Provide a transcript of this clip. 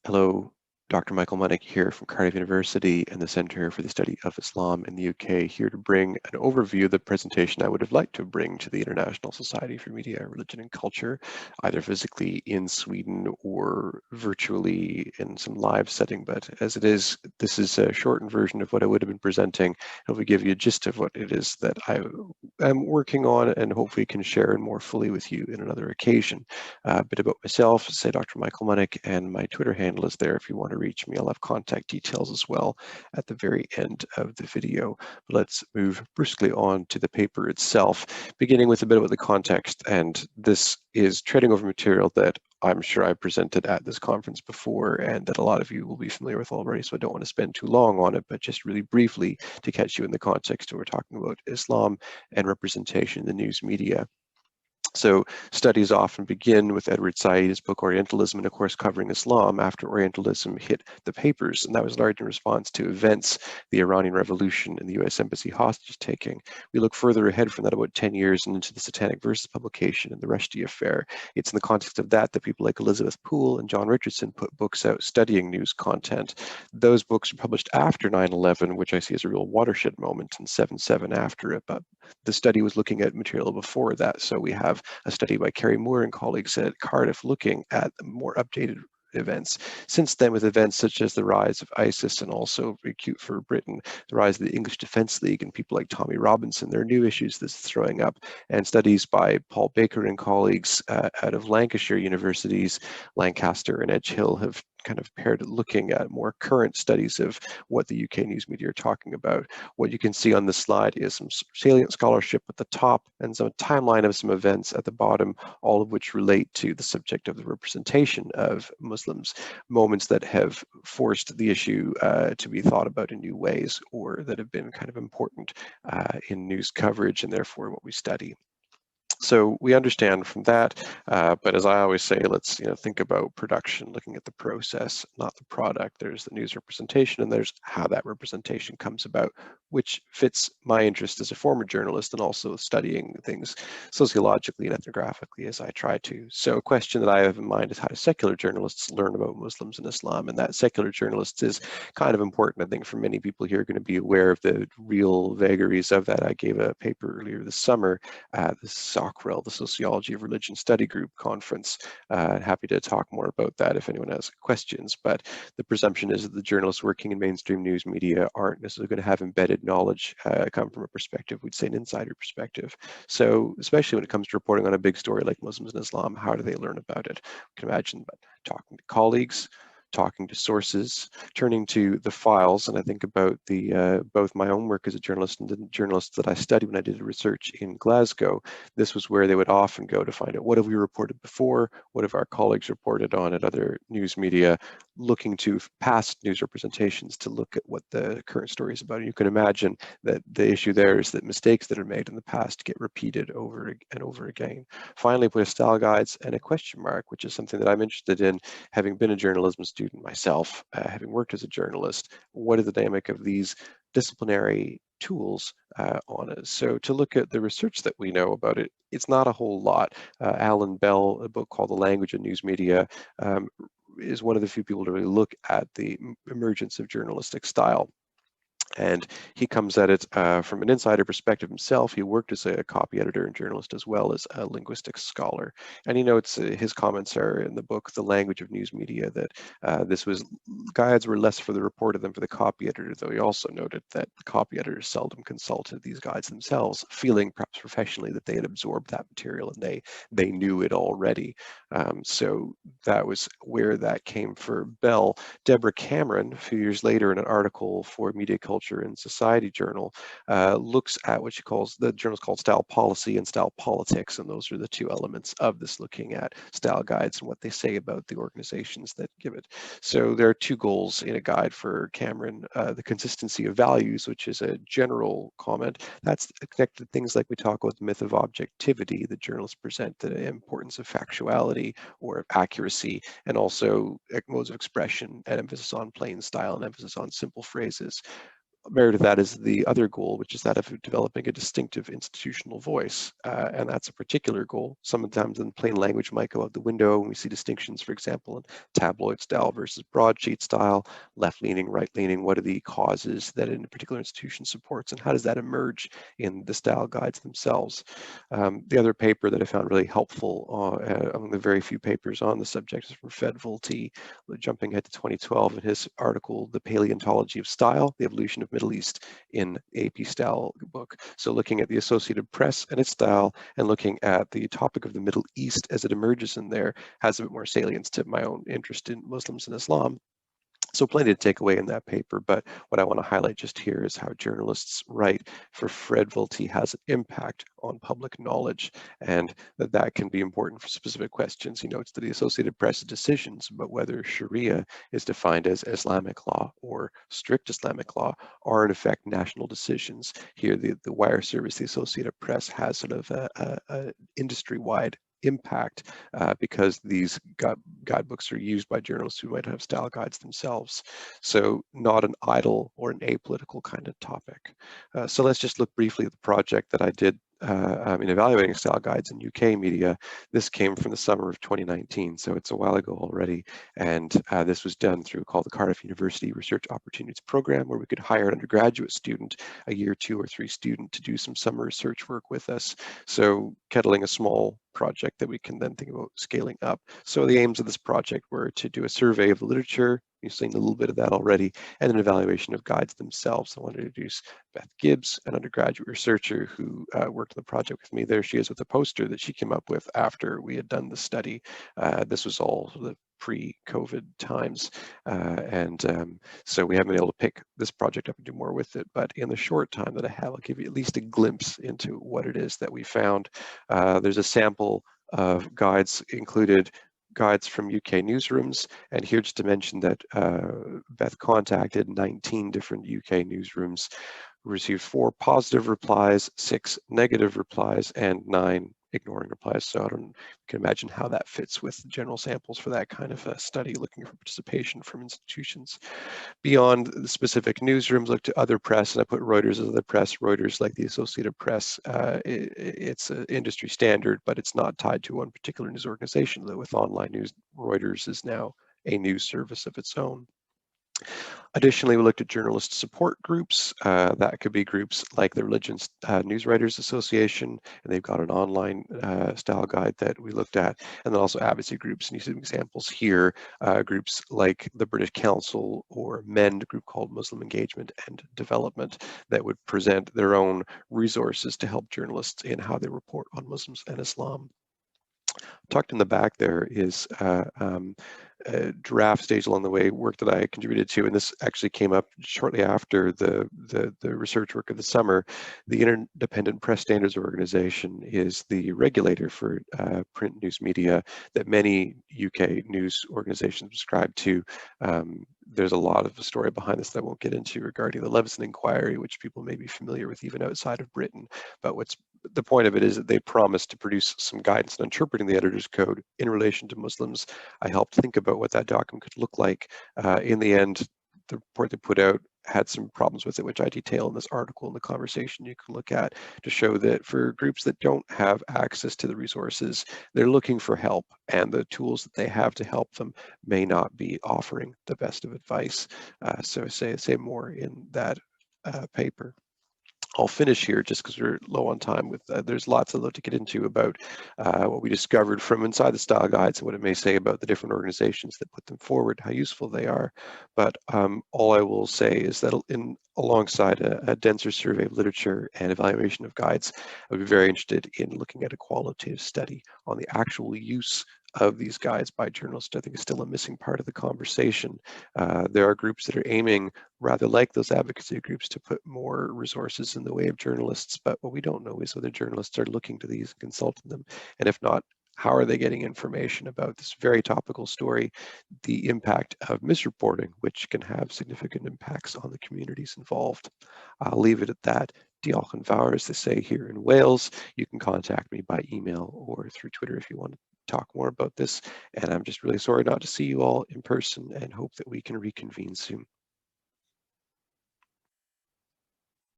Hello, Dr. Michael Munnik here from Cardiff University and the Centre for the Study of Islam in the UK, here to bring an overview of the presentation I would have liked to bring to the International Society for Media, Religion and Culture, either physically in Sweden or virtually in some live setting. But as it is, this is a shortened version of what I would have been presenting. Hopefully give you a gist of what it is that I am working on and hopefully can share more fully with you in another occasion. A bit about myself, say Dr. Michael Munnik, and my Twitter handle is there if you want to reach me. I'll have contact details as well at the very end of the video. But let's move briskly on to the paper itself, beginning with a bit about the context. And this is treading over material that I'm sure I presented at this conference before and that a lot of you will be familiar with already, so I don't want to spend too long on it, but just really briefly to catch you in the context we're talking about Islam and representation in the news media. So studies often begin with Edward Said's book Orientalism, and of course covering Islam after Orientalism hit the papers, and that was largely in response to events, the Iranian Revolution and the US Embassy hostage taking. We look further ahead from that about 10 years and into the Satanic Verses publication and the Rushdie affair. It's in the context of that that people like Elizabeth Poole and John Richardson put books out studying news content. Those books were published after 9/11, which I see as a real watershed moment, and 7/7 after it, but the study was looking at material before that. So we have a study by Kerry Moore and colleagues at Cardiff looking at more updated events. Since then, with events such as the rise of ISIS and also acute for Britain, the rise of the English Defence League and people like Tommy Robinson, there are new issues that's throwing up. And studies by Paul Baker and colleagues out of Lancashire universities, Lancaster and Edge Hill have kind of paired looking at more current studies of what the UK news media are talking about. What you can see on this slide is some salient scholarship at the top and some timeline of some events at the bottom, all of which relate to the subject of the representation of Muslims, moments that have forced the issue to be thought about in new ways or that have been kind of important in news coverage and therefore what we study. So we understand from that, but as I always say, let's think about production, looking at the process, not the product. There's the news representation, and there's how that representation comes about, which fits my interest as a former journalist and also studying things sociologically and ethnographically as I try to. So a question that I have in mind is how do secular journalists learn about Muslims and Islam? And that secular journalists is kind of important, I think, for many people here are going to be aware of the real vagaries of that. I gave a paper earlier this summer at the SOCREL, the Sociology of Religion Study Group conference. Happy to talk more about that if anyone has questions, but the presumption is that the journalists working in mainstream news media aren't necessarily going to have embedded knowledge come from a perspective, we'd say an insider perspective. So especially when it comes to reporting on a big story like Muslims and Islam, how do they learn about it? You can imagine talking to colleagues, talking to sources, turning to the files, and I think about the both my own work as a journalist and the journalists that I studied when I did research in Glasgow. This was where they would often go to find out what have we reported before, what have our colleagues reported on at other news media, looking to past news representations to look at what the current story is about. And you can imagine that the issue there is that mistakes that are made in the past get repeated over and over again. Finally, put a style guides and a question mark, which is something that I'm interested in, having been a journalism student myself, having worked as a journalist. What is the dynamic of these disciplinary tools on it? So to look at the research that we know about it, it's not a whole lot. Alan Bell, a book called The Language of News Media, is one of the few people to really look at the emergence of journalistic style. And he comes at it from an insider perspective himself. He worked as a copy editor and journalist as well as a linguistics scholar. And he notes his comments are in the book, The Language of News Media, that guides were less for the reporter than for the copy editor, though he also noted that the copy editors seldom consulted these guides themselves, feeling perhaps professionally that they had absorbed that material and they knew it already. So that was where that came for Bell. Deborah Cameron, a few years later in an article for Media Culture and Society Journal, looks at what she calls, the journal's called style policy and style politics, and those are the two elements of this, looking at style guides and what they say about the organizations that give it. So there are two goals in a guide for Cameron: the consistency of values, which is a general comment that's connected to things like we talk about the myth of objectivity, the journalists present the importance of factuality or of accuracy, and also modes of expression, and emphasis on plain style and emphasis on simple phrases. married to that is the other goal, which is that of developing a distinctive institutional voice. And that's a particular goal. Sometimes in plain language might go out the window when we see distinctions, for example, in tabloid style versus broadsheet style, left-leaning, right-leaning. What are the causes that a particular institution supports, and how does that emerge in the style guides themselves? The other paper that I found really helpful among the very few papers on the subject is from Fred Volte, jumping ahead to 2012 in his article, The Paleontology of Style, The Evolution of Middle East in AP Style book. So looking at the Associated Press and its style, and looking at the topic of the Middle East as it emerges in there, has a bit more salience to my own interest in Muslims and Islam. So plenty to take away in that paper, but what I want to highlight just here is how journalists write for Fred Volte has an impact on public knowledge, and that can be important for specific questions. He notes that the Associated Press decisions about whether Sharia is defined as Islamic law or strict Islamic law are in effect national decisions. Here, the wire service, the Associated Press, has sort of a industry-wide impact because these guidebooks are used by journalists who might have style guides themselves. So not an idle or an apolitical kind of topic. So let's just look briefly at the project that I did in evaluating style guides in UK media. This came from the summer of 2019, so it's a while ago already. And this was done through called the Cardiff University Research Opportunities Program, where we could hire an undergraduate student, a year 2 or 3 student, to do some summer research work with us. So kettling a small project that we can then think about scaling up. So the aims of this project were to do a survey of the literature, you've seen a little bit of that already, and an evaluation of guides themselves. I wanted to introduce Beth Gibbs, an undergraduate researcher who worked on the project with me. There she is with a poster that she came up with after we had done the study. This was all the pre-COVID times. So we haven't been able to pick this project up and do more with it, but in the short time that I have, I'll give you at least a glimpse into what it is that we found. There's a sample of guides included, guides from UK newsrooms, and here just to mention that Beth contacted 19 different UK newsrooms, received 4 positive replies, 6 negative replies, and 9 ignoring replies. So I don't can imagine how that fits with general samples for that kind of a study, looking for participation from institutions. Beyond the specific newsrooms, look to other press, and I put Reuters as other press. Reuters, like the Associated Press, it's an industry standard, but it's not tied to one particular news organization. Though with online news, Reuters is now a news service of its own. Additionally, we looked at journalist support groups. That could be groups like the Religion News Writers Association, and they've got an online style guide that we looked at, and then also advocacy groups. And you see some examples here, groups like the British Council or MEND, a group called Muslim Engagement and Development, that would present their own resources to help journalists in how they report on Muslims and Islam. Tucked in the back there is a draft stage along the way work that I contributed to, and this actually came up shortly after the research work of the summer. The Independent Press Standards Organization is the regulator for print news media that many UK news organizations subscribe to. There's a lot of a story behind this that I won't get into regarding the Leveson inquiry, which people may be familiar with even outside of Britain. But the point of it is that they promised to produce some guidance on interpreting the editor's code in relation to Muslims. I helped think about what that document could look like. In the end, the report they put out had some problems with it, which I detail in this article in the conversation you can look at, to show that for groups that don't have access to the resources, they're looking for help, and the tools that they have to help them may not be offering the best of advice. So say more in that paper. I'll finish here just because we're low on time. With there's lots of to get into about what we discovered from inside the style guides and what it may say about the different organizations that put them forward, how useful they are. But all I will say is that alongside a denser survey of literature and evaluation of guides, I would be very interested in looking at a qualitative study on the actual use of these guides by journalists. I think is still a missing part of the conversation. There are groups that are aiming, rather like those advocacy groups, to put more resources in the way of journalists, but what we don't know is whether journalists are looking to these and consulting them, and if not, how are they getting information about this very topical story, the impact of misreporting, which can have significant impacts on the communities involved. I'll leave it at that. Diolch yn fawr, as they say here in Wales. You can contact me by email or through Twitter if you want to talk more about this. And I'm just really sorry not to see you all in person, and hope that we can reconvene soon.